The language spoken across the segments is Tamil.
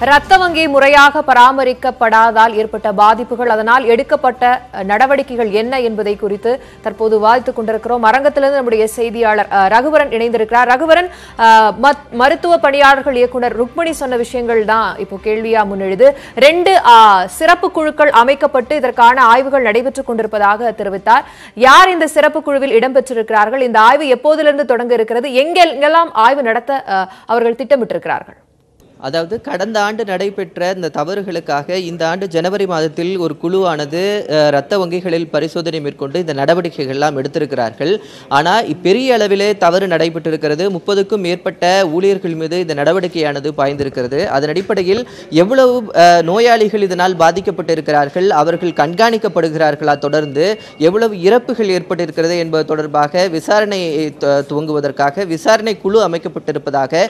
ரத்த வங்கி முறையாக பராமரிக்கப்படாதால் ஏற்பட்ட பாதிப்புகள், அதனால் எடுக்கப்பட்ட நடவடிக்கைகள் என்ன என்பதை குறித்து தற்போது வாதித்துக் கொண்டிருக்கிறோம். அரங்கத்திலிருந்து நம்முடைய செய்தியாளர் ரகுவரன் இணைந்திருக்கிறார். ரகுவரன், மருத்துவ பணியாளர்கள் இயக்குனர் ருக்மணி சொன்ன விஷயங்கள் தான் இப்போ கேள்வியா முன்னெழுது. 2 சிறப்பு குழுக்கள் அமைக்கப்பட்டு இதற்கான ஆய்வுகள் நடைபெற்றுக் கொண்டிருப்பதாக தெரிவித்தார். யார் இந்த சிறப்பு குழுவில் இடம்பெற்றிருக்கிறார்கள்? இந்த ஆய்வு எப்போதிலிருந்து தொடங்க இருக்கிறது? எங்கெல்லாம் ஆய்வு நடத்த அவர்கள் திட்டமிட்டிருக்கிறார்கள்? அதாவது கடந்த ஆண்டு நடைபெற்ற இந்த தவறுகளுக்காக இந்த ஆண்டு ஜனவரி மாதத்தில் ஒரு குழுவானது இரத்த வங்கிகளில் பரிசோதனை மேற்கொண்டு இந்த நடவடிக்கைகள் எல்லாம் எடுத்திருக்கிறார்கள். ஆனால் பெரிய அளவிலே தவறு நடைபெற்றிருக்கிறது. 30க்கும் மேற்பட்ட ஊழியர்கள் மீது இந்த நடவடிக்கையானது பாய்ந்திருக்கிறது. அதன் அடிப்படையில் எவ்வளவு நோயாளிகள் இதனால் பாதிக்கப்பட்டிருக்கிறார்கள், அவர்கள் கண்காணிக்கப்படுகிறார்களா, தொடர்ந்து எவ்வளவு இறப்புகள் ஏற்பட்டிருக்கிறது என்பது தொடர்பாக விசாரணையை துவங்குவதற்காக விசாரணை குழு அமைக்கப்பட்டிருப்பதாக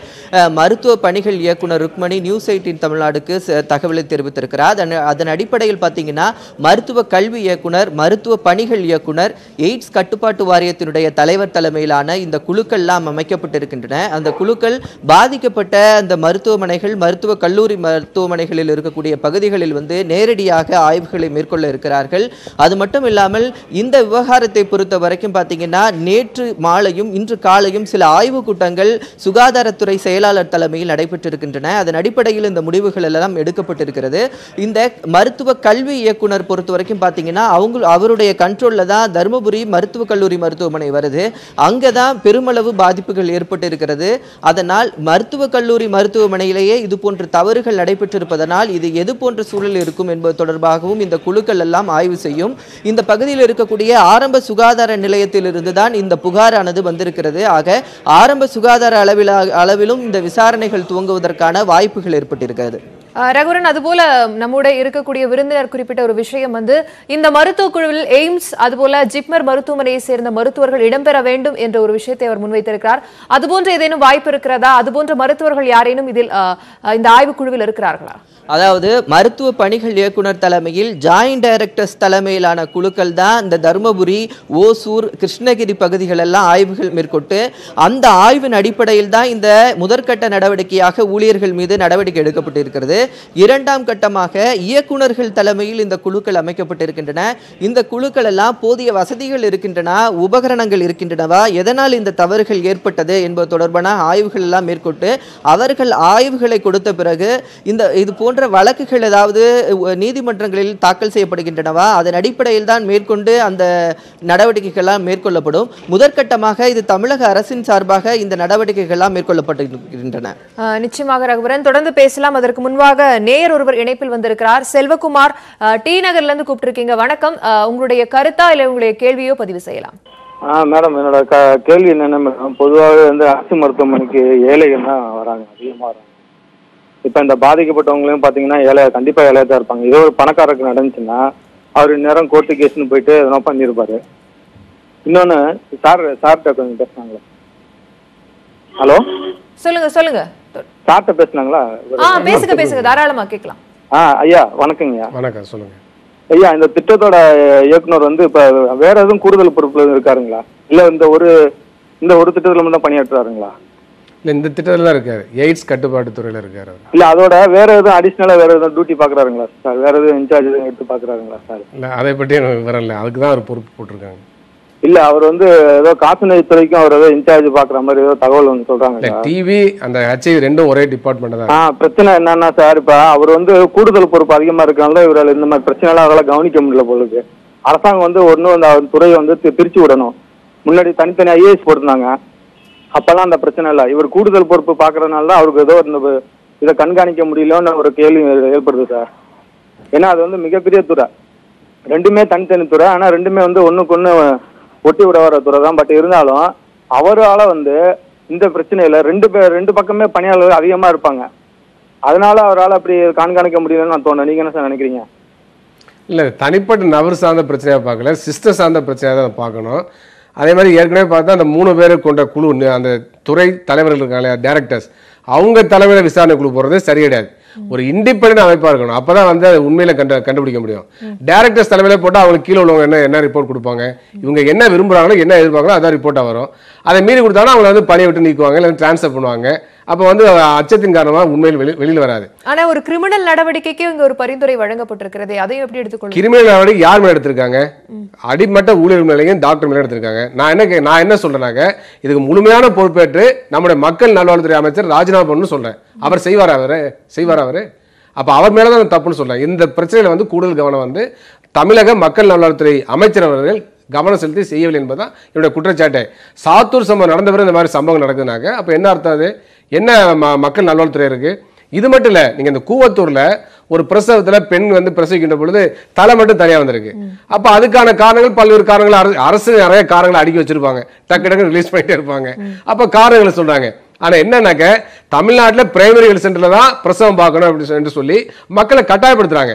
மருத்துவ பணிகள் இயக்குனர் ருக்மணி நியூஸ் 18 தமிழ்நாடுக்கு தகவலை தெரிவித்திருக்கிறார். அதன் அடிப்படையில் பார்த்தீங்கன்னா மருத்துவ கல்வி இயக்குனர், மருத்துவ பணிகள் இயக்குனர், எய்ட்ஸ் கட்டுப்பாட்டு வாரியத்தினுடைய தலைவர் தலைமையிலான இந்த குழுக்கள் எல்லாம் அமைக்கப்பட்டிருக்கின்றன. அந்த குழுக்கள் பாதிக்கப்பட்ட அந்த மருத்துவமனைகள், மருத்துவ கல்லூரி மருத்துவமனைகளில் இருக்கக்கூடிய பகுதிகளில் நேரடியாக ஆய்வுகளை மேற்கொள்ள இருக்கிறார்கள். அது மட்டும் இல்லாமல் இந்த விவகாரத்தை பொறுத்த வரைக்கும் பார்த்தீங்கன்னா நேற்று மாலையும் இன்று காலையும் சில ஆய்வுக் கூட்டங்கள் சுகாதாரத்துறை செயலாளர் தலைமையில் நடைபெற்றிருக்கின்றன. அதன் அடிப்படையில் இந்த முடிவுகள் எல்லாம் எடுக்கப்பட்டிருக்கிறது. இந்த மருத்துவ கல்வி இயக்குனர் பொறுத்த வரைக்கும் பார்த்தீங்கன்னா அவருடைய கண்ட்ரோல்ல தான் தருமபுரி மருத்துவக் கல்லூரி மருத்துவமனை வருது. அங்கதான் பெருமளவு பாதிப்புகள் ஏற்பட்டிருக்கிறது. அதனால் மருத்துவக் கல்லூரி மருத்துவமனையிலேயே இது போன்ற தவறுகள் நடைபெற்றிருப்பதனால் இது எது போன்ற சூழல் இருக்கும் என்பது தொடர்பாகவும் இந்த குழுக்கள் எல்லாம் ஆய்வு செய்யும். இந்த பகுதியில் இருக்கக்கூடிய ஆரம்ப சுகாதார நிலையத்திலிருந்து தான் இந்த புகாரானது வந்திருக்கிறது. ஆக ஆரம்ப சுகாதார அளவிலும் இந்த விசாரணைகள் துவங்குவதற்கான வாய்ப்புகள் ஏற்பட்டிருக்கிறது. ரகுவரன், அதுபோல நம்முடைய இருக்கக்கூடிய விருந்தினர் குறிப்பிட்ட ஒரு விஷயம் இந்த மருத்துவ குழுவில் எய்ம்ஸ் அதுபோல ஜிப்மர் மருத்துவமனையை சேர்ந்த மருத்துவர்கள் இடம்பெற வேண்டும் என்ற ஒரு விஷயத்தை அவர் முன்வைத்திருக்கிறார். அதுபோன்ற ஏதேனும் வாய்ப்பு இருக்கிறதா? அதுபோன்ற மருத்துவர்கள் யாரேனும் இதில் இந்த ஆய்வு குழுவில் இருக்கிறார்களா? அதாவது மருத்துவ பணிகள் இயக்குனர் தலைமையில் ஜாயிண்ட் டைரக்டர்ஸ் தலைமையிலான குழுக்கள் தான் இந்த தருமபுரி, ஓசூர், கிருஷ்ணகிரி பகுதிகள் எல்லாம் ஆய்வுகள் மேற்கொண்டு அந்த ஆய்வின் அடிப்படையில் தான் இந்த முதற்கட்ட நடவடிக்கையாக ஊழியர்கள் மீது நடவடிக்கை எடுக்கப்பட்டிருக்கிறது. இரண்டாம் கட்டமாக இயக்குனர்கள் தலைமையில் இந்த குழுக்கள் அமைக்கப்பட்டிருக்கின்றன. இந்த குழுக்கள் எல்லாம் போதிய வசதிகள் இருக்கின்றன, உபகரணங்கள் இருக்கின்றனவா, எதனால் இந்த தவறுகள் ஏற்பட்டது என்பது தொடர்பான ஆய்வுகள் எல்லாம் மேற்கொண்டு அவர்கள் ஆய்வுகளை கொடுத்த பிறகு இது போன்ற வழக்குகள் ஏதாவது நீதிமன்றங்களில் தாக்கல் செய்யப்படுகின்றனவா, அதன் அடிப்படையில் தான் மேற்கொண்டு அந்த நடவடிக்கைகள் எல்லாம் மேற்கொள்ளப்படும். முதற்கட்டமாக இது தமிழக அரசின் சார்பாக இந்த நடவடிக்கைகள் எல்லாம் மேற்கொள்ளப்பட்டிருக்கின்றன. நிச்சயமாக ரகுவரன், தொடர்ந்து பேசலாம். அதற்கு முன்பாக நேயர் ஒருவர் இணைப்பில் வந்திருக்கிறார். செல்வகுமார், டி நகர்ல இருந்து கூப்பிட்டிருக்கீங்க. வணக்கம். உங்களுடைய கருத்தா இல்ல உங்களுடைய கேள்வியோ பதிவு செய்யலாம். மேடம், என்னோட கேள்வி என்னன்னா மேடம், பொதுவாகவே அரசு மருத்துவமனைக்கு ஏழைகள் தான் வராங்க, அதிகமாக வராங்க. இப்போ இந்த பாதிக்கப்பட்டவங்களையும் பார்த்தீங்கன்னா கண்டிப்பாக ஏழையாக தான் இருப்பாங்க. ஏதோ ஒரு பணக்காரருக்கு நடந்துச்சுன்னா அவர் நேரம் கோர்ட்டு கேஸ்ன்னு போயிட்டு எதனா பண்ணியிருப்பாரு. இன்னொன்று சார்கிட்ட கொஞ்சம் பேசுனாங்களா? ஹலோ, சொல்லுங்க. சார்கிட்ட பேசுனாங்களா? பேசுங்க தாராளமா கேட்கலாம். ஐயா வணக்கங்கய்யா. வணக்கம், சொல்லுங்க ஐயா. இந்த திட்டத்தோட இயக்குனர் இப்ப வேற எதுவும் கூடுதல் பொறுப்புல இருக்காருங்களா, இல்ல இந்த ஒரு திட்டத்துல மட்டும் பணியாற்றுறாருங்களா? இல்ல, இந்த திட்டத்துல தான் இருக்காரு, எய்ட்ஸ் கட்டுப்பாட்டு துறையில இருக்காரு. இல்ல, அதோட வேற எதுவும் அடிஷனலா வேற எதுவும் டியூட்டி பாக்குறாருங்களா சார்? வேற எதுவும் இன்சார்ஜ் எடுத்து பாக்குறாருங்களா சார்? இல்ல, அதை பற்றி எனக்கு விவரம் இல்லை. அதுக்கு தான் அவர் பொறுப்பு போட்டிருக்காங்க. இல்ல, அவர் ஏதோ காசநடை துறைக்கும் அவர் ஏதோ இன்சார்ஜ் பாக்குற மாதிரி ஏதோ தகவல் சொல்றாங்க. டிவி அந்த ஹெச்ஐவி ரெண்டும் ஒரே டிபார்ட்மெண்ட் தான். பிரச்சனை என்னன்னா சார், இப்ப அவர் கூடுதல் பொறுப்பு அதிகமா இருக்கனால இவரால் இந்த மாதிரி பிரச்சனை எல்லாம் அவரால் கவனிக்க முடியல போலுக்கு. அரசாங்கம் ஒன்னும் அந்த துறையை பிரிச்சு விடணும். முன்னாடி தனித்தனி ஐஏஎஸ் போட்டிருந்தாங்க, அப்பெல்லாம் அந்த பிரச்சனை இல்லை. இவர் கூடுதல் பொறுப்பு பாக்குறதுனால தான் அவருக்கு ஏதோ இதை கண்காணிக்க முடியலன்னு ஒரு கேள்வி ஏற்படுது சார். ஏன்னா அது மிகப்பெரிய துறை, ரெண்டுமே தனித்தனி துறை. ஆனா ரெண்டுமே ஒண்ணுக்கு ஒண்ணு ஒட்டி விட வர துறை தான். பட் இருந்தாலும் அவரால் இந்த பிரச்சனையில ரெண்டு பக்கமே பணியாளர்கள் அதிகமா இருப்பாங்க. அதனால அவரால் அப்படி கண்காணிக்க முடியலன்னு நான் தோணுது. நீங்க என்ன சார் நினைக்கிறீங்க? இல்லை, தனிப்பட்ட நபர் சார்ந்த பிரச்சனையாக பார்க்கல, சிஸ்டம் சார்ந்த பிரச்சனையாக தான் பார்க்கணும். அதே மாதிரி ஏற்கனவே பார்த்தா அந்த 3 பேரை கொண்ட குழு, அந்த துறை தலைவர்கள் இருக்காங்க, டைரக்டர்ஸ், அவங்க தலைமையில விசாரணை குழு போறது சரி கிடையாது. ஒரு இண்டிபெண்டன்ட் அமைப்பா இருக்கணும். அப்பதான் அது உண்மையில கண்டுபிடிக்க முடியும். டைரக்டர்ஸ் தலைமையில போட்டா அவங்களுக்கு கீழே உள்ளவங்க என்ன ரிப்போர்ட் கொடுப்பாங்க, இவங்க என்ன விரும்புறாங்களோ என்ன எதிர்பார்க்கணும் அதான் ரிப்போர்ட்டா வரும். அதை மீறி கொடுத்தாங்கன்னா அவங்க பணியை விட்டு நீக்குவாங்க, இல்லை டிரான்ஸ்ஃபர் பண்ணுவாங்க. அப்போ வந்து அச்சத்தின் காரணமாக உண்மையில் வெளியில் வராது. ஆனா ஒரு கிரிமினல் நடவடிக்கைக்கு இங்க ஒரு பரிந்துரை வழங்கப்பட்டிருக்கிறது, அதையும் எப்படி எடுத்துக்கொள்ளும்? கிரிமினல் நடவடிக்கை யார் மேல எடுத்திருக்காங்க? அடிமட்ட ஊழியர் மேலேயும் டாக்டர் மேலே எடுத்திருக்காங்க. நான் என்ன சொல்றேனாக்க, இதுக்கு முழுமையான பொறுப்பேற்று நம்முடைய மக்கள் நல்வாழ்வுத்துறை அமைச்சர் ராஜினாமா பண்ணணும்னு சொல்றேன். அவர் செய்வார் அவரு? அப்ப அவர் மேலதான் தப்புன்னு சொல்றேன். இந்த பிரச்சனையில வந்து கூடுதல் கவனம் வந்து தமிழக மக்கள் நல்வாழ்வுத்துறை அமைச்சர் அவர்கள் கவனம் செலுத்தி செய்யவில்லை என்பதுதான் என்னுடைய குற்றச்சாட்டு. சாத்தூர் சம்பவம் நடந்த பிறகு இந்த மாதிரி சம்பவம் நடக்குதுனாக்க அப்ப என்ன அர்த்தம்? அது என்ன மக்கள் நல்வாழ்வுத்துறை இருக்கு? இது மட்டும் இல்ல, நீங்க இந்த கூவத்தூர்ல ஒரு பிரசவத்துல பெண் வந்து பிரசவிக்கின்ற பொழுது தலை மட்டும் தனியா வந்திருக்கு. அப்ப அதுக்கான காரணங்கள் பல்வேறு காரணங்கள் அரசு நிறைய காரணங்களை அடுக்கி வச்சிருப்பாங்க, டக்கு ரிலீஸ் பண்ணிட்டே இருப்பாங்க. அப்ப காரணங்களை சொல்றாங்க. ஆனா என்னன்னாக்க தமிழ்நாட்டில் பிரைமரி ஹெல்த் சென்டர்ல தான் பிரசவம் பார்க்கணும் அப்படின்னு சொல்லி மக்களை கட்டாயப்படுத்துறாங்க.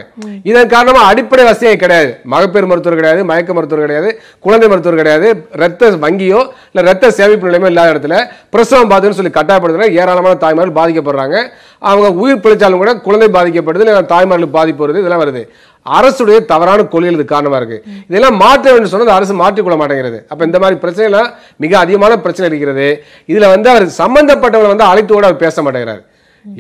இதன் காரணமா அடிப்படை வசதியே கிடையாது. மகப்பேறு மருத்துவர் கிடையாது, மயக்க மருத்துவர் கிடையாது, குழந்தை மருத்துவர் கிடையாது, ரத்த வங்கியோ இல்ல ரத்த சேமிப்பு நிலையமோ இல்லாத இடத்துல பிரசவம் பார்த்துன்னு சொல்லி கட்டாயப்படுத்துறாங்க. ஏராளமான தாய்மார்கள் பாதிக்கப்படுறாங்க. அவங்க உயிர் பிழைச்சாலும் கூட குழந்தை பாதிக்கப்படுது, தாய்மார்களுக்கு பாதிப்பு வருது, இதெல்லாம் வருது. அரசுடைய தவறான கொள்கைகள் இது காரணமா இருக்கு. இதெல்லாம் மாற்ற வேண்டும் சொன்னா அரசு மாற்றிக்கொள்ள மாட்டேங்கிறது. அப்ப இந்த மாதிரி பிரச்சனை எல்லாம் மிக அதிகமான பிரச்சனை இருக்கிறது. இதுல வந்து அவர் சம்பந்தப்பட்டவங்களை வந்து அழைத்தோடு அவர் பேச மாட்டேங்கிறார்.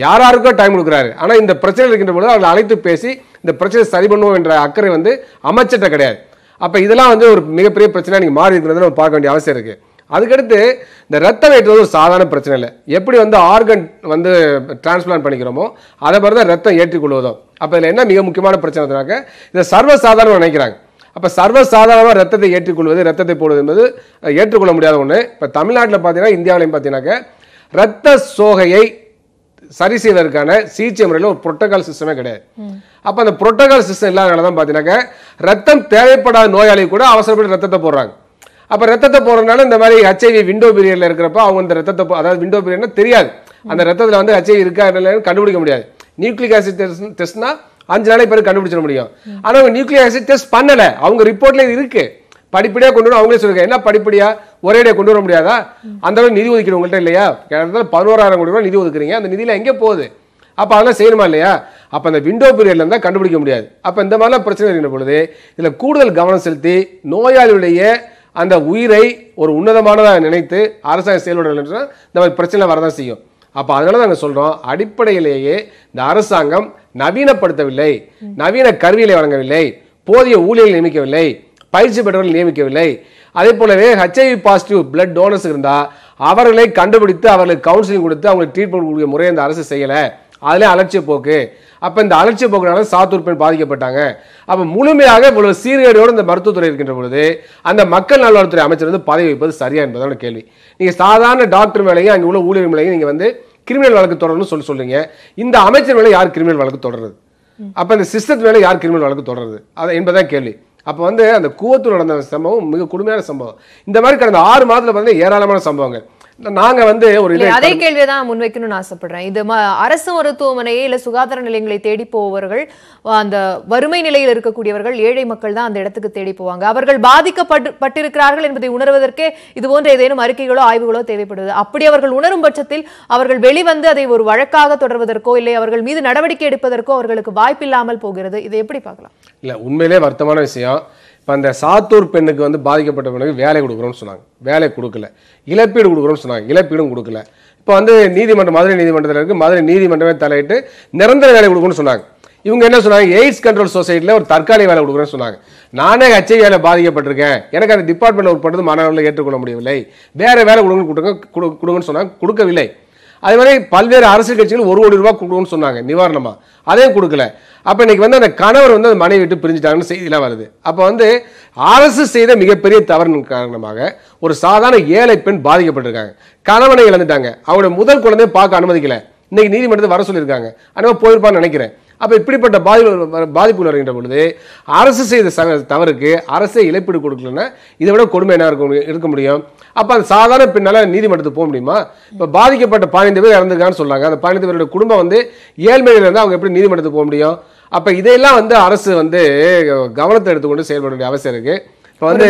யாருக்கோ டைம் கொடுக்குறாரு. ஆனா இந்த பிரச்சனை இருக்கின்ற பொழுது அவர்களை அழைத்து பேசி இந்த பிரச்சனை சரி பண்ணுவோம் என்ற அக்கறை வந்து அமைச்சர்கிட்ட கிடையாது. அப்ப இதெல்லாம் வந்து ஒரு மிகப்பெரிய பிரச்சனை நீங்க மாறி இருக்கிறது நம்ம பார்க்க வேண்டிய அவசியம் இருக்கு. அதுக்கடுத்து இந்த ரத்தம் ஏற்றுவது ஒரு சாதாரண பிரச்சனை இல்லை. எப்படி வந்து ஆர்கன் வந்து டிரான்ஸ்பிளான்ட் பண்ணிக்கிறோமோ அதை மாதிரி தான் ரத்தம் ஏற்றிக்கொள்வதோ. அப்போ இதில் என்ன மிக முக்கியமான பிரச்சனைனாக்க இதை சர்வசாதாரணம் நினைக்கிறாங்க. அப்போ சர்வசாதாரணமாக ரத்தத்தை ஏற்றுக்கொள்வது, ரத்தத்தை போடுவது என்பது ஏற்றுக்கொள்ள முடியாத ஒன்று. இப்போ தமிழ்நாட்டில் பார்த்தீங்கன்னா, இந்தியாவிலையும் பார்த்தீங்கன்னாக்க ரத்த சோகையை சரி செய்வதற்கான சிகிச்சை முறையில் ஒரு புரோட்டோகால் சிஸ்டமே கிடையாது. அப்போ அந்த புரோட்டோகால் சிஸ்டம் இல்லாதனால தான் பார்த்தீங்கன்னாக்க ரத்தம் தேவைப்படாத நோயாளி கூட அவசரப்பட்டு ரத்தத்தை போடுறாங்க. அப்ப ரத்தத்தை போறதுனால இந்த மாதிரி HIV விண்டோ பீரியட்ல இருக்கிறப்ப அவங்க இந்த ரத்தத்தை, அதாவது விண்டோ பீரியட்னா தெரியாது, அந்த ரத்தத்துல வந்து HIV இருக்கா இல்லைன்னு கண்டுபிடிக்க முடியாது. நியூக்ளிக் ஆசிட் டெஸ்ட்னா 5 நாளைக்கு பிறகு கண்டுபிடிச்சிட முடியும். ஆனா அவங்க நியூக்ளிக் ஆசிட் டெஸ்ட் பண்ணல, அவங்க ரிப்போர்ட்ல இருக்கு. படிப்படியா கொண்டு வர அவங்களே சொல்லுங்க. என்ன படிப்படியா ஒரேடியா கொண்டு வர முடியாதா? அந்த அளவுக்கு நிதி ஒதுக்கீடு உங்கள்கிட்ட இல்லையா? 11,000 கோடி ரூபாய் நிதி ஒதுக்குறீங்க, அந்த நிதியில எங்கே போகுது? அப்ப அதெல்லாம் செய்யணுமா இல்லையா? அப்ப அந்த விண்டோ பீரியட்ல இருந்தா கண்டுபிடிக்க முடியாது. அப்ப இந்த மாதிரிலாம் பிரச்சனை இருக்கிற பொழுது இதுல கூடுதல் கவனம் செலுத்தி நோயாளியுடைய அந்த உயிரை ஒரு உன்னதமானதாக நினைத்து அரசாங்கம் செயல்படவில்லை என்றால் இந்த மாதிரி பிரச்சனை வரதான் செய்யும். அப்போ அதனால நாங்கள் சொல்கிறோம், அடிப்படையிலேயே இந்த அரசாங்கம் நவீனப்படுத்தவில்லை, நவீன கருவிகளை வழங்கவில்லை, போதிய ஊழியர்கள் நியமிக்கவில்லை, பயிற்சி பெற்றவர்கள் நியமிக்கவில்லை. அதே போலவே HIV பாசிட்டிவ் பிளட் டோனர்ஸ் இருந்தால் அவர்களை கண்டுபிடித்து அவர்களுக்கு கவுன்சிலிங் கொடுத்து அவங்களுக்கு ட்ரீட்மெண்ட் கொடுக்க முறையை இந்த அரசு செய்யலை. அதிலே அலட்சிய போக்கு. அப்ப இந்த அலட்சிய போக்குனால சாத்தூர் பெண் பாதிக்கப்பட்டாங்க. அப்ப முழுமையாக இவ்வளவு சீர்கேடோடு இந்த மருத்துவத்துறை இருக்கின்ற பொழுது அந்த மக்கள் நல்வாழ்வுத்துறை அமைச்சர் வந்து பதவி வைப்பது சரியா என்பதான கேள்வி. நீங்க சாதாரண டாக்டர் மேலேயும் அங்கே உள்ள ஊழியர் மேலேயும் நீங்க வந்து கிரிமினல் வழக்கு தொடரணும்னு சொல்றீங்க. இந்த அமைச்சர் மேலே யார் கிரிமினல் வழக்கு தொடர்றது? அப்ப இந்த சிஸ்டத்து மேலே யார் கிரிமினல் வழக்கு தொடர்றது அது என்பதான் கேள்வி. அப்ப வந்து அந்த கூவத்தூர் நடந்த சம்பவம் மிக கொடுமையான சம்பவம். இந்த மாதிரி கடந்த 6 மாதத்துல பார்த்தீங்கன்னா ஏராளமான சம்பவங்கள். நாங்க வந்து ஒரு அதே கேள்விதான் முன்வைக்கணும்னு ஆசைப்படுறேன். இது அரசு மருத்துவமனையை இல்ல சுகாதார நிலையங்களை தேடி போவர்கள், அந்த வறுமை நிலையில் இருக்கக்கூடியவர்கள், ஏழை மக்கள் தான் அந்த இடத்துக்கு தேடி போவாங்க. அவர்கள் பாதிக்கப்பட்டிருக்கிறார்கள் என்பதை உணர்வதற்கே இது போன்ற ஏதேனும் அறிக்கைகளோ ஆய்வுகளோ தேவைப்படுது. அப்படி அவர்கள் உணரும் பட்சத்தில் அவர்கள் வெளிவந்து அதை ஒரு வழக்காக தொடர்வதற்கோ இல்லை அவர்கள் மீது நடவடிக்கை எடுப்பதற்கோ அவர்களுக்கு வாய்ப்பில்லாமல் போகிறது. இதை எப்படி பார்க்கலாம்? இல்ல உண்மையிலே வருத்தமான விஷயம். இப்போ அந்த சாத்தூர் பெண்ணுக்கு வந்து பாதிக்கப்பட்டவனுக்கு வேலை கொடுக்குறோம்னு சொன்னாங்க, வேலை கொடுக்கல. இழப்பீடு கொடுக்குறோம்னு சொன்னாங்க, இழப்பீடும் கொடுக்கல. இப்போ வந்து நீதிமன்றம், மதுரை நீதிமன்றத்தில் இருக்குது, மதுரை நீதிமன்றமே தலையிட்டு நிரந்தர வேலை கொடுக்கணும்னு சொன்னாங்க. இவங்க என்ன சொன்னாங்க, எய்ட்ஸ் கண்ட்ரோல் சொசைட்டியில் ஒரு தற்காலிக வேலை கொடுக்குறேன்னு சொன்னாங்க. நானே HIV பாதிக்கப்பட்டிருக்கேன், எனக்கு அந்த டிபார்ட்மெண்ட் ஒர்க் பண்ணுறது மாணவர்களை ஏற்றுக்கொள்ள முடியவில்லை, வேற வேலை கொடுங்கன்னு சொன்னாங்க, கொடுக்கவில்லை. அதே மாதிரி பல்வேறு அரசியல் கட்சிகள் 1 கோடி ரூபாய் கொடுக்கணும்னு சொன்னாங்க நிவாரணமா, அதையும் கொடுக்கல. அப்ப இன்னைக்கு வந்து அந்த கணவர் வந்து அந்த மனைவி விட்டு பிரிஞ்சுட்டாங்கன்னு செய்திலாம் வருது. அப்ப வந்து அரசு செய்த மிகப்பெரிய தவறின் காரணமாக ஒரு சாதாரண ஏழை பெண் பாதிக்கப்பட்டிருக்காங்க, கணவனை இழந்துட்டாங்க, அவருடைய முதல் குழந்தையை பார்க்க அனுமதிக்கல. இன்னைக்கு நீதிமன்றத்தை வர சொல்லியிருக்காங்க, ஆனால் போயிருப்பான்னு நினைக்கிறேன். அப்ப இப்படிப்பட்ட பாதிப்புகள் வருகின்ற பொழுது அரசு செய்த தவறுக்கு அரசே இழப்பீடு கொடுக்கலன்னா இதை விட கொடுமை என்ன இருக்க முடியும்? அப்ப அந்த சாதாரண பெண்ணால நீதிமன்றத்துக்கு போக முடியுமா? இப்ப பாதிக்கப்பட்ட 15 பேர் இறந்துருக்கான்னு சொல்றாங்க. அந்த 15 பேருடைய குடும்பம் வந்து ஏழ்மையில இருந்தா அவங்க எப்படி நீதிமன்றத்துக்கு போக முடியும்? அப்ப இதையெல்லாம் வந்து அரசு வந்து கவனத்தை எடுத்துக்கொண்டு செயல்பட வேண்டிய அவசியம் இருக்கு.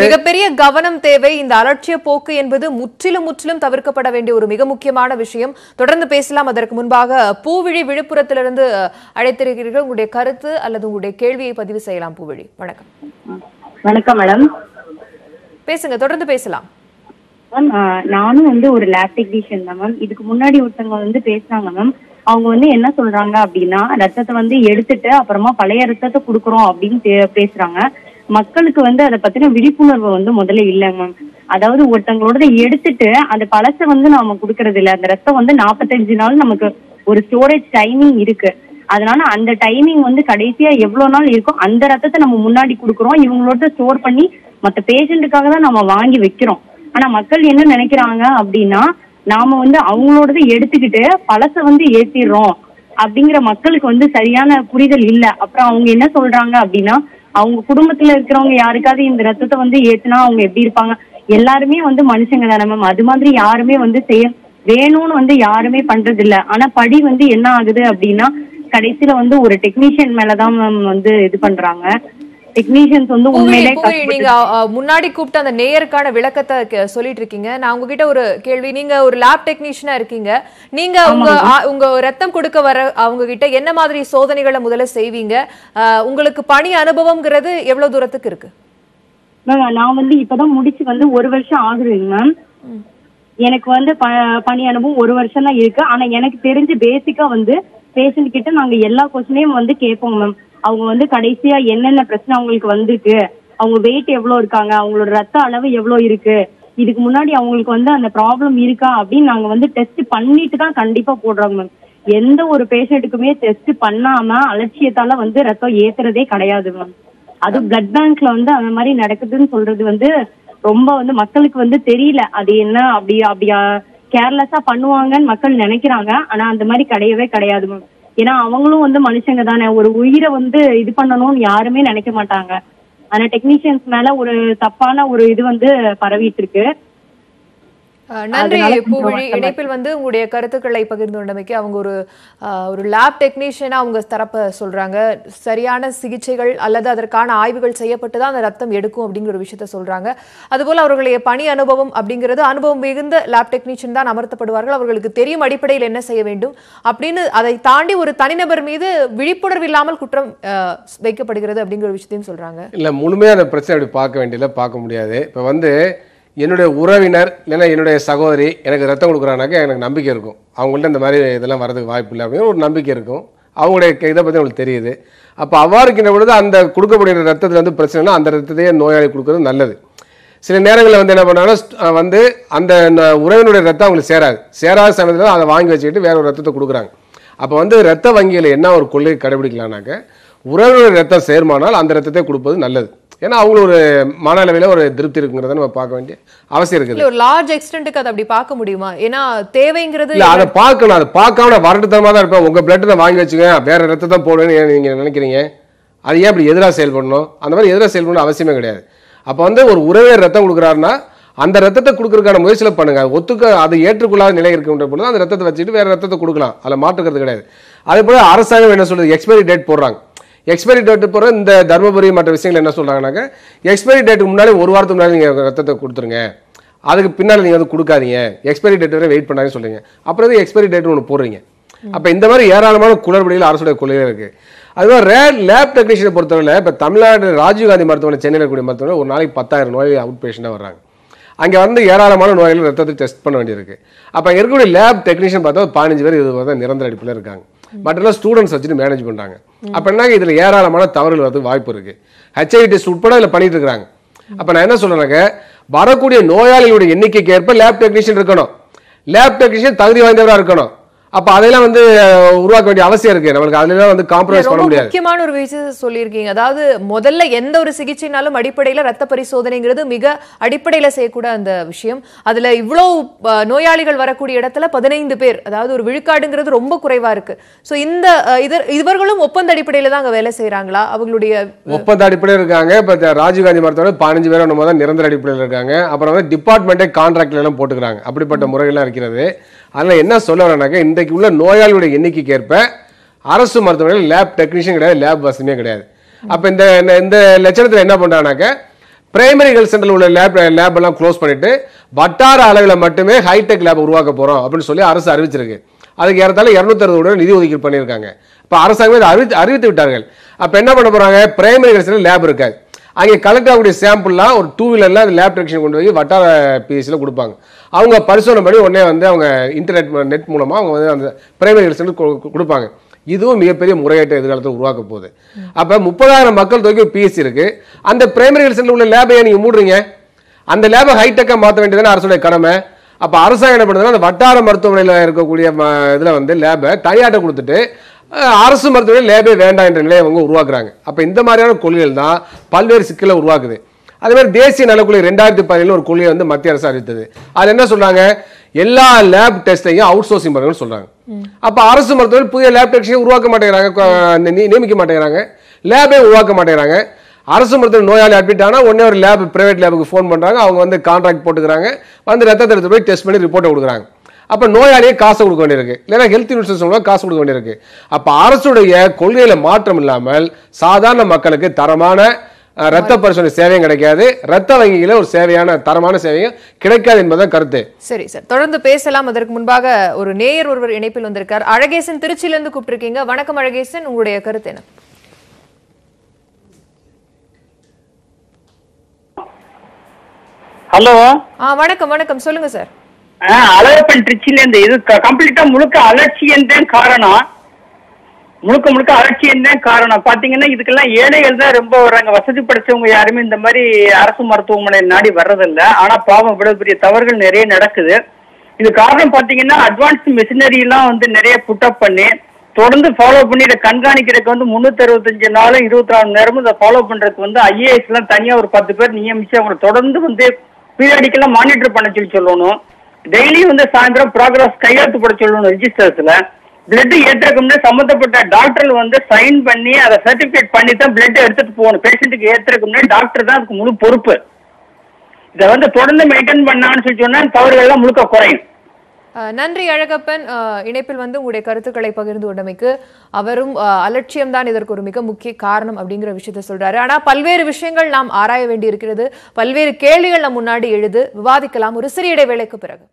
மிகப்பெரிய கவனம் தேவை. இந்த அலட்சிய போக்கு என்பது முற்றிலும் தவிர்க்கப்பட வேண்டிய ஒரு மிக முக்கியமான விஷயம். தொடர்ந்து பேசலாம். அதற்கு முன்பாக பூவிழி விழுப்புரத்திலிருந்து அழைத்திருக்கிறீர்கள். உங்களுடைய கருத்து அல்லது உங்களுடைய கேள்வியை பதிவு செய்யலாம். பூவிழி, வணக்கம். வணக்கம் மேடம், பேசுங்க, தொடர்ந்து பேசலாம். மேம் நானும் வந்து ஒரு லேப் டெக்னீஷியன் தான் மேம். இதுக்கு முன்னாடி ஒருத்தவங்க வந்து பேசுனாங்க மேம். அவங்க வந்து என்ன சொல்றாங்க அப்படின்னா, ரத்தத்தை வந்து எடுத்துட்டு அப்புறமா பழைய ரத்தத்தை கொடுக்குறோம் அப்படின்னு பேசுறாங்க. மக்களுக்கு வந்து அதை பத்தின விழிப்புணர்வு வந்து முதல்ல இல்லை மேம். அதாவது ஒருத்தவங்களோட எடுத்துட்டு அந்த பழசை வந்து நாம கொடுக்கறது இல்லை. அந்த ரத்தம் வந்து 45 நாள் நமக்கு ஒரு ஸ்டோரேஜ் டைமிங் இருக்கு. அதனால அந்த டைமிங் வந்து கடைசியா எவ்வளவு நாள் இருக்கும் அந்த ரத்தத்தை நம்ம முன்னாடி கொடுக்குறோம். இவங்களோட ஸ்டோர் பண்ணி மற்ற பேஷண்ட்டுக்காக தான் நம்ம வாங்கி வைக்கிறோம். ஆனா மக்கள் என்ன நினைக்கிறாங்க அப்படின்னா, நாம வந்து அவங்களோடது எடுத்துக்கிட்டு பழசை வந்து ஏத்திடுறோம் அப்படிங்கிற மக்களுக்கு வந்து சரியான புரிதல் இல்லை. அப்புறம் அவங்க என்ன சொல்றாங்க அப்படின்னா, அவங்க குடும்பத்துல இருக்கிறவங்க யாருக்காவது இந்த ரத்தத்தை வந்து ஏத்துனா அவங்க எப்படி இருப்பாங்க? எல்லாருமே வந்து மனுஷங்க தானே மேம். அது மாதிரி யாருமே வந்து வேணும்னு வந்து யாருமே பண்றது இல்ல. ஆனா படி வந்து என்ன ஆகுது அப்படின்னா, கடைசியில வந்து ஒரு டெக்னீஷியன் மேலதான் மேம் வந்து இது பண்றாங்க. டெக்னீஷியன்ஸ் வந்து உண்மையிலே நீங்க முன்னாடி கூப்பிட்ட அந்த நேயருக்கான விளக்கத்தை சொல்லிட்டு இருக்கீங்க. நான் உங்ககிட்ட ஒரு கேள்வி. நீங்க ஒரு லேப் டெக்னீஷியனா இருக்கீங்க. நீங்க உங்க ரத்தம் கொடுக்க வர அவங்க கிட்ட என்ன மாதிரி சோதனைகளை முதல்ல செய்வீங்க? உங்களுக்கு பணி அனுபவம்ங்கிறது எவ்வளவு தூரத்துக்கு இருக்கு? மேம் நான் வந்து இப்பதான் முடிச்சு வந்து 1 வருஷம் ஆகுதுங்க மேம். எனக்கு வந்து பணி அனுபவம் 1 வருஷம் தான் இருக்கு. ஆனா எனக்கு தெரிஞ்சு பேசிக்கா வந்து பேஷண்ட் கிட்ட நாங்க எல்லா கொஸ்டினையும் வந்து கேட்போம் மேம். அவங்க வந்து கடைசியா என்னென்ன பிரச்சனை அவங்களுக்கு வந்திருக்கு, அவங்க வெயிட் எவ்வளவு இருக்காங்க, அவங்களோட ரத்த அளவு எவ்வளவு இருக்கு, இதுக்கு முன்னாடி அவங்களுக்கு வந்து அந்த ப்ராப்ளம் இருக்கா அப்படின்னு நாங்க வந்து டெஸ்ட் பண்ணிட்டு தான் கண்டிப்பா போடுறோம் மேம். எந்த ஒரு பேஷண்ட்டுக்குமே டெஸ்ட் பண்ணாம அலட்சியத்தால வந்து ரத்தம் ஏத்துறதே கிடையாது மேம். அது பிளட் பேங்க்ல வந்து அந்த மாதிரி நடக்குதுன்னு சொல்றது வந்து ரொம்ப வந்து மக்களுக்கு வந்து தெரியல. அது என்ன அப்படியா கேர்லெஸ்ஸா பண்ணுவாங்கன்னு மக்கள் நினைக்கிறாங்க. ஆனா அந்த மாதிரி கிடையவே கிடையாது மேம். ஏன்னா அவங்களும் வந்து மனுஷங்க தானே. ஒரு உயிரை வந்து இது பண்ணணும்னு யாருமே நினைக்க மாட்டாங்க. ஆனா டெக்னீஷியன்ஸ் மேல ஒரு தப்பான ஒரு இது வந்து பரவிட்டு இருக்கு. நன்றி பூவிழி. இணைப்பில் வந்து உங்களுடைய கருத்துக்களை பகிர்ந்து கொண்டமைக்கு. அவங்க ஒரு லேப் டெக்னீஷியனா அவங்க தரப்ப சொல்றாங்க. சரியான சிகிச்சைகள் அல்லது அதற்கான ஆய்வுகள் செய்யப்பட்டு தான் அந்த ரத்தம் எடுக்கும் அப்படிங்கிற ஒரு விஷயத்த சொல்றாங்க. அதுபோல அவர்களுடைய பணி அனுபவம் அப்படிங்கிறது அனுபவம் மிகுந்த லேப் டெக்னீஷியன் தான் அமர்த்தப்படுவார்கள். அவர்களுக்கு தெரியும் அடிப்படையில் என்ன செய்ய வேண்டும் அப்படின்னு. அதை தாண்டி ஒரு தனிநபர் மீது விழிப்புணர்வு இல்லாமல் குற்றம் வைக்கப்படுகிறது அப்படிங்கிற ஒரு விஷயத்தையும் சொல்றாங்க. இல்ல முழுமையா அந்த பிரச்சனை அப்படி பார்க்க வேண்டியதில்லை, பார்க்க முடியாது. இப்போ வந்து என்னுடைய உறவினர் இல்லைன்னா என்னுடைய சகோதரி எனக்கு ரத்தம் கொடுக்குறானாக்கா எனக்கு நம்பிக்கை இருக்கும். அவங்கள்ட்ட இந்த மாதிரி இதெல்லாம் வரதுக்கு வாய்ப்பு இல்லை அப்படின்னு ஒரு நம்பிக்கை இருக்கும். அவங்களுடைய இதை பற்றி அவங்களுக்கு தெரியுது. அப்போ அவ்வாறு இருக்கின்ற பொழுது அந்த கொடுக்கக்கூடிய ரத்தத்தில் வந்து பிரச்சனைனா அந்த ரத்தத்தையே நோயாளி கொடுக்குறது நல்லது. சில நேரங்களில் வந்து என்ன பண்ணாங்கன்னா வந்து அந்த உறவினுடைய ரத்தம் அவங்களுக்கு சேராத சமயத்தில் அதை வாங்கி வச்சுக்கிட்டு வேற ஒரு ரத்தத்தை கொடுக்குறாங்க. அப்போ வந்து ரத்த வங்கியில் என்ன ஒரு கொள்கை கடைபிடிக்கலாம்னாக்க, உறவினுடைய ரத்தம் சேர்மானால் அந்த ரத்தத்தை கொடுப்பது நல்லது. ஏன்னா அவங்களுக்கு ஒரு மன அளவில் ஒரு திருப்தி இருக்குங்கிறத நம்ம பார்க்க வேண்டிய அவசியம் இருக்குது. ஒரு லார்ஜ் எக்ஸ்டென்ட்க்கு அதை அப்படி பார்க்க முடியுமா? ஏன்னா தேவைங்கிறது இல்லை, அதை பார்க்கணும். அதை பார்க்காம வரட்டுத்தனமாக தான் இருப்பேன். உங்கள் பிளட் தான் வாங்கி வச்சுங்க, வேற ரத்தத்தை தான் போடுவேன்னு நீங்கள் நினைக்கிறீங்க. அது ஏன் அப்படி எதிராக செயல்படணும்? அந்த மாதிரி எதிராக செயல்படணும் அவசியமே கிடையாது. அப்போ வந்து ஒரு உறவினர் ரத்தம் கொடுக்குறாருன்னா அந்த ரத்தத்தை கொடுக்கறதுக்கான முயற்சியில் பண்ணுங்க. அதை ஏற்றுக்கொள்ளாத நிலை இருக்கின்ற பொழுது அந்த ரத்தத்தை வச்சுட்டு வேற ரத்தத்தை கொடுக்கலாம். அதில் மாற்றுக்கிறது கிடையாது. அதே போல அரசாங்கம் என்ன சொல்றது, எக்ஸ்பைரி டேட் போடுறாங்க. எக்ஸ்பைரி டேட்டு போகிற இந்த தர்மபுரி மற்ற விஷயங்கள் என்ன சொல்கிறாங்கன்னாக்க, எக்ஸ்பைரி டேட்டுக்கு முன்னாடி 1 வாரத்துக்கு முன்னாடி நீங்கள் ரத்தத்தை கொடுத்துருங்க, அதுக்கு பின்னால் நீங்கள் வந்து கொடுக்காதீங்க, எக்ஸ்பைரி டேட் வரை வெயிட் பண்ணாங்கன்னு சொல்லுங்க. அப்புறம் எக்ஸ்பைரி டேட் ஒன்று போடுறீங்க. அப்போ இந்த மாதிரி ஏராளமான குளறுபடியில் அரசுடைய கொள்கைகள் இருக்குது. அதுமாதிரி லேப் டெக்னீஷியனை பொறுத்தவரை இப்போ தமிழ்நாடு ராஜீவ்காந்தி மருத்துவமனை, சென்னையில் இருக்கக்கூடிய மருத்துவமனை ஒரு நாளைக்கு 10,000 நோயாளி அவுட் பேஷண்டாக வர்றாங்க. அங்கே வந்து ஏராளமான நோயாளிகள் ரத்தத்தை டெஸ்ட் பண்ண வேண்டியிருக்கு. அப்போ இருக்கக்கூடிய லேப் டெக்னீஷியன் பார்த்தா 15 பேர் 20 பேர் நிரந்தர அடிப்பில் இருக்காங்க. மற்றெல்லாம் ஸ்டூடெண்ட்ஸ் வச்சுட்டு மேனேஜ் பண்ணுறாங்க. அப்போ என்ன இதில் ஏராளமான தவறுகள் வரதுக்கு வாய்ப்பு இருக்குது. HIV டெஸ்ட் உட்பட இதில் பண்ணிட்டு இருக்கிறாங்க. அப்போ நான் என்ன சொல்கிறேன்னாக்க, வரக்கூடிய நோயாளிகளுடைய எண்ணிக்கைக்கு ஏற்ப லேப் டெக்னீஷியன் இருக்கணும். லேப் டெக்னீஷியன் தகுதி வாய்ந்தவராக இருக்கணும். அப்ப அதெல்லாம் வந்து உருவாக்க வேண்டிய அவசியம் இருக்கு. நமக்கு அதெல்லாம் வந்து காம்ப்ரமைஸ் பண்ண முடியாது. முக்கியமான ஒரு விஷயம் சொல்லியிருக்கீங்க. அதாவது முதல்ல எந்த ஒரு சிகிச்சைனாலும் அடிப்படையில ரத்த பரிசோதனைங்கிறது மிக அடிப்படையில செய்யக்கூட அந்த விஷயம். அதுல இவ்வளவு நோயாளிகள் வரக்கூடிய இடத்துல 15 பேர், அதாவது ஒரு விழுக்காடுங்கிறது ரொம்ப குறைவா இருக்கு. சோ இந்த இவர்களும் ஒப்பந்த அடிப்படையில தான் அங்க வேலை செய்யறாங்களா? அவங்களுடைய ஒப்பந்த அடிப்படையில் இருக்காங்க. இப்ப ராஜீவ்காந்தி மருத்துவமனை 15 பேர் நம்ம தான் நிரந்தர அடிப்படையில் இருக்காங்க. அப்புறம் வந்து டிபார்ட்மெண்ட்டே கான்ட்ராக்ட்ல எல்லாம் போட்டுக்கிறாங்க. அப்படிப்பட்ட முறைகள்லாம் இருக்கிறது. அதில் என்ன சொல்ல வரேன்னாக்க, இன்றைக்கு உள்ள நோயாளியுடைய எண்ணிக்கைக்கு ஏற்ப அரசு மருத்துவமனையில் லேப் டெக்னீஷியன் கிடையாது, லேப் வசதியே கிடையாது. அப்போ இந்த லட்சணத்தில் என்ன பண்ணுறாங்கனாக்க, பிரைமரி ஹெல்த் சென்டரில் உள்ள லேப் எல்லாம் க்ளோஸ் பண்ணிட்டு வட்டார அளவில் மட்டுமே ஹைடெக் லேப் உருவாக்க போகிறோம் அப்படின்னு சொல்லி அரசு அறிவிச்சிருக்கு. அதுக்கு ஏறத்தாழ 260 கோடி நிதி ஒதுக்கீடு பண்ணியிருக்காங்க. இப்போ அரசாங்கமே இதை அறிவித்து விட்டார்கள். அப்போ என்ன பண்ண போகிறாங்க, பிரைமரி ஹெல்த் சென்டர் லேப் இருக்காது. அங்கே கலெக்ட் ஆகக்கூடிய சாம்பிள்லாம் ஒரு 2 வீலரில் அந்த லேப் டெக்னீஷியன் கொண்டு போய் வட்டார பிஎஸ்சியில் கொடுப்பாங்க. அவங்க பரிசோதனை பண்ணி உடனே வந்து அவங்க நெட் மூலமாக அவங்க வந்து அந்த பிரைமரி ஹெல்த் சென்டர் கொடுப்பாங்க. இதுவும் மிகப்பெரிய முறையீட்டை எதிர்காலத்தில் உருவாக்க போகுது. அப்போ 30,000 மக்கள் தொகை பிஎஸ்சி இருக்கு. அந்த பிரைமரி ஹெல்த் சென்டர் உள்ள லேபை நீங்கள் மூடுறீங்க. அந்த லேபை ஹைடெக்காக மாற்ற வேண்டியதுன்னு அரசுடைய கடமை. அப்போ அரசாங்கம் என்ன பண்ணுதுன்னா அந்த வட்டார மருத்துவமனையில் இருக்கக்கூடிய இதில் வந்து லேபை தனியாட்ட கொடுத்துட்டு அரசு மருத்துவமனை லேபே வேண்டாம் என்ற நிலையை அவங்க உருவாக்குறாங்க. அப்போ இந்த மாதிரியான கொள்கைகள் தான் பல்வேறு சிக்கலை உருவாக்குது. அதே மாதிரி தேசிய நலக்குழு 2017 ஒரு கொள்கையை வந்து மத்திய அரசு அறிவித்தது. அது என்ன சொல்றாங்க, எல்லா லேப் டெஸ்டையும் அவுட் சோர்சிங் பண்ணுங்கன்னு சொல்றாங்க. அப்ப அரசு மருத்துவர்கள் புதிய லேப் டெக்னீஷியன் உருவாக்க மாட்டேங்கிறாங்க, நியமிக்க மாட்டேங்கிறாங்க, லேபே உருவாக்க மாட்டேங்கிறாங்க. அரசு மருத்துவர் நோயாளி அட்மிட் ஆனா உடனே ஒரு லேப் பிரைவேட் லேபுக்கு ஃபோன் பண்றாங்க. அவங்க வந்து கான்ட்ராக்ட் போட்டுக்கிறாங்க, வந்து ரத்தத்தை எடுத்து போய் டெஸ்ட் பண்ணி ரிப்போர்ட்டை கொடுக்குறாங்க. அப்ப நோயாளியே காசு கொடுக்க வேண்டியிருக்கு, இல்லைன்னா ஹெல்த் இன்சூரன்ஸ் காசு கொடுக்க வேண்டியிருக்கு. அப்ப அரசுடைய கொள்கையில மாற்றம் இல்லாமல் சாதாரண மக்களுக்கு தரமான ரத்த பரிசோதனை சேவையும் கிடைக்காது, ரத்த வங்கியில ஒரு சேவையான தரமான சேவையும் கிடைக்காது என்பதுதான் கருத்து. சரி சார், தொடர்ந்து பேசலாம். அதற்கு முன்பாக ஒரு நேயர் ஒருவர் இணைப்பில் வந்திருக்கார். அழகேசன் திருச்சியிலிருந்து கூப்பிட்டிருக்கீங்க. வணக்கம் அழகேசன், உங்களுடைய கருத்து என்ன? ஹலோ. வணக்கம் வணக்கம், சொல்லுங்க சார். அழகப்பன் திருச்சியில இருந்து. இது கம்ப்ளீட்டா முழுக்க அலட்சியம் தான் காரணம். முழுக்க அலட்சியம் தான் காரணம். பாத்தீங்கன்னா இதுக்கெல்லாம் ஏழைகள் தான் ரொம்ப வர்றாங்க. வசதி படைச்சவங்க யாருமே இந்த மாதிரி அரசு மருத்துவமனை நாடி வர்றதில்ல. ஆனா பாவம் இவ்வளவு பெரிய தவறுகள் நிறைய நடக்குது. இது காரணம் பாத்தீங்கன்னா அட்வான்ஸ் மிஷினரி எல்லாம் வந்து நிறைய புட்டப் பண்ணி தொடர்ந்து ஃபாலோ பண்ணி இதை கண்காணிக்கிறதுக்கு வந்து 365 நாளும் 24 மணி நேரமும் இதை ஃபாலோ பண்றதுக்கு வந்து ஐஏஎஸ் எல்லாம் தனியா ஒரு 10 பேர் நியமிச்சு அவங்களை தொடர்ந்து வந்து பீரியடிக்கெல்லாம் மானிட்டர் பண்ண சொல்லணும். டெய்லியும் வந்து சாயந்தரம் ப்ராக்ரஸ் கையெழுத்து போட சொல்லணும் ரெஜிஸ்டர்ஸ்ல. பிளட் ஏற்றுறதுக்கு சம்பந்தப்பட்ட டாக்டர் வந்து சைன் பண்ணி அதை சர்டிபிகேட் பண்ணி தான் பிளட் எடுத்துட்டு போகணும். பேஷண்ட்டுக்கு ஏற்றுறதுக்கு முன்னாடி டாக்டர் தான் அதுக்கு முழு பொறுப்பு. இதை வந்து தொடர்ந்து மெயின்டைன் பண்ணான்னு சொல்லி சொன்னா தவறுகள் எல்லாம் முழுக்க குறையும். நன்றி அழகப்பன், இணைப்பில் வந்து உங்களுடைய கருத்துக்களை பகிர்ந்து கொண்டமைக்கு. அவரும் அலட்சியம் தான் இதற்கு ஒரு மிக முக்கிய காரணம் அப்படிங்கிற விஷயத்த சொல்றாரு. ஆனா பல்வேறு விஷயங்கள் நாம் ஆராய வேண்டி இருக்கிறது, பல்வேறு கேள்விகள் நம் முன்னாடி எழுது, விவாதிக்கலாம் ஒரு சிறிய இடைவேளைக்கு பிறகு.